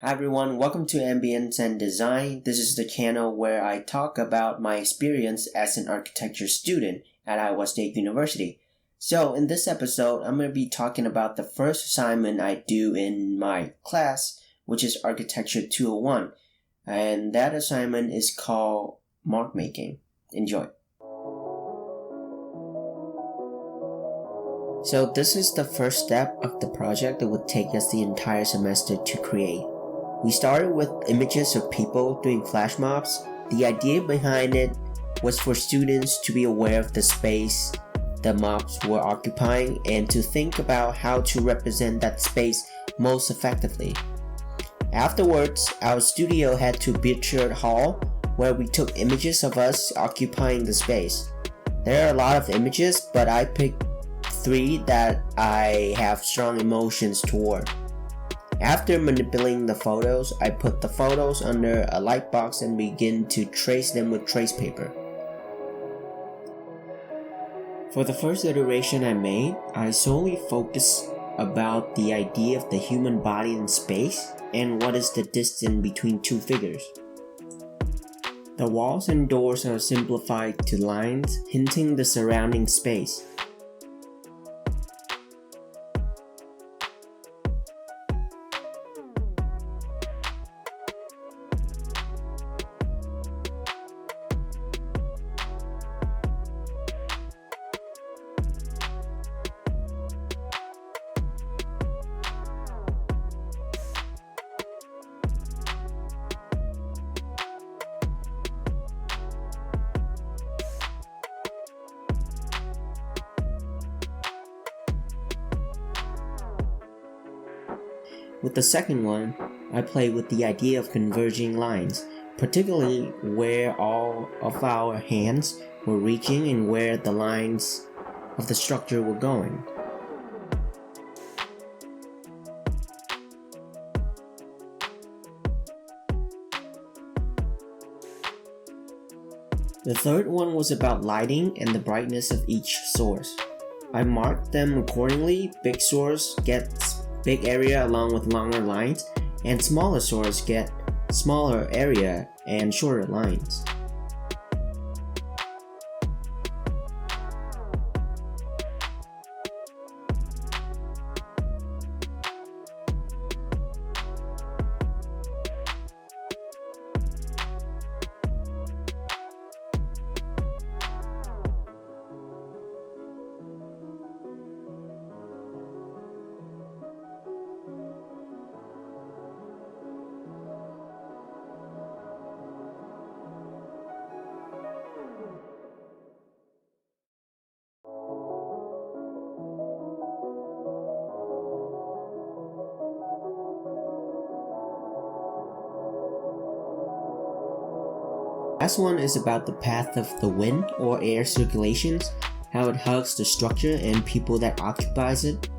Hi everyone, welcome to Ambience and Design. This is the channel where I talk about my experience as an architecture student at Iowa State University. So in this episode, I'm going to be talking about the first assignment I do in my class, which is Architecture 201. And that assignment is called mark making. Enjoy. So this is the first step of the project that would take us the entire semester to create. We started with images of people doing flash mobs. The idea behind it was for students to be aware of the space the mobs were occupying and to think about how to represent that space most effectively. Afterwards, our studio had to Beechard Hall, where we took images of us occupying the space. There are a lot of images, but I picked 3 that I have strong emotions toward. After manipulating the photos, I put the photos under a light box and begin to trace them with trace paper. For the first iteration I made, I solely focused about the idea of the human body in space and what is the distance between 2 figures. The walls and doors are simplified to lines, hinting the surrounding space. With the second one, I played with the idea of converging lines, particularly where all of our hands were reaching and where the lines of the structure were going. The third one was about lighting and the brightness of each source. I marked them accordingly. Big source gets big area along with longer lines, and smaller source get smaller area and shorter lines. Last one is about the path of the wind or air circulations, how it hugs the structure and people that occupies it.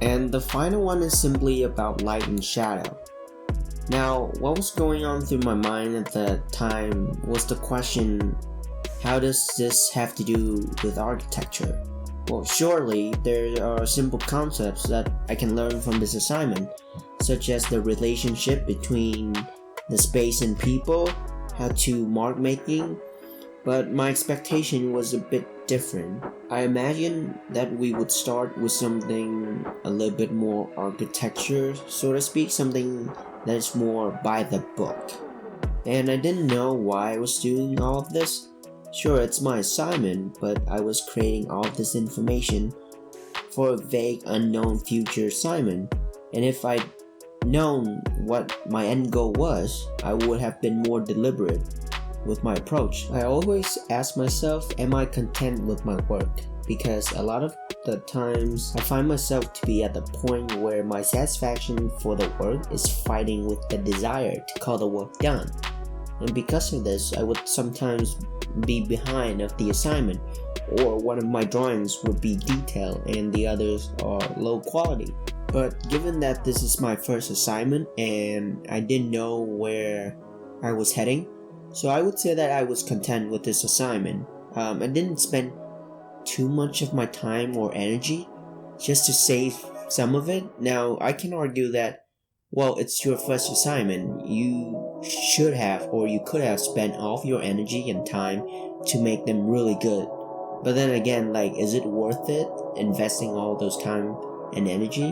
And the final one is simply about light and shadow. Now, what was going on through my mind at that time was the question, how does this have to do with architecture? Well, surely there are simple concepts that I can learn from this assignment, such as the relationship between the space and people, how to mark making, but my expectation was a bit different. I imagined that we would start with something a little bit more architecture, so to speak, something that is more by the book. and I didn't know why I was doing all of this. Sure, it's my assignment, but I was creating all of this information for a vague, unknown future assignment, and if I'd known what my end goal was, I would have been more deliberate with my approach. I always ask myself, am I content with my work? Because a lot of the times I find myself to be at the point where my satisfaction for the work is fighting with the desire to call the work done. And because of this, I would sometimes be behind of the assignment, or one of my drawings would be detailed and the others are low quality. But given that this is my first assignment and I didn't know where I was heading, so I would say that I was content with this assignment. I didn't spend too much of my time or energy just to save some of it. Now, I can argue that, well, it's your first assignment. You should have, or you could have spent all of your energy and time to make them really good. But then again, like, is it worth it investing all those time and energy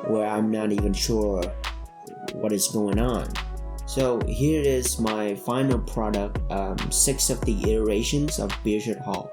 where I'm not even sure what is going on? So here is my final product, 6 of the iterations of Beershot Hall.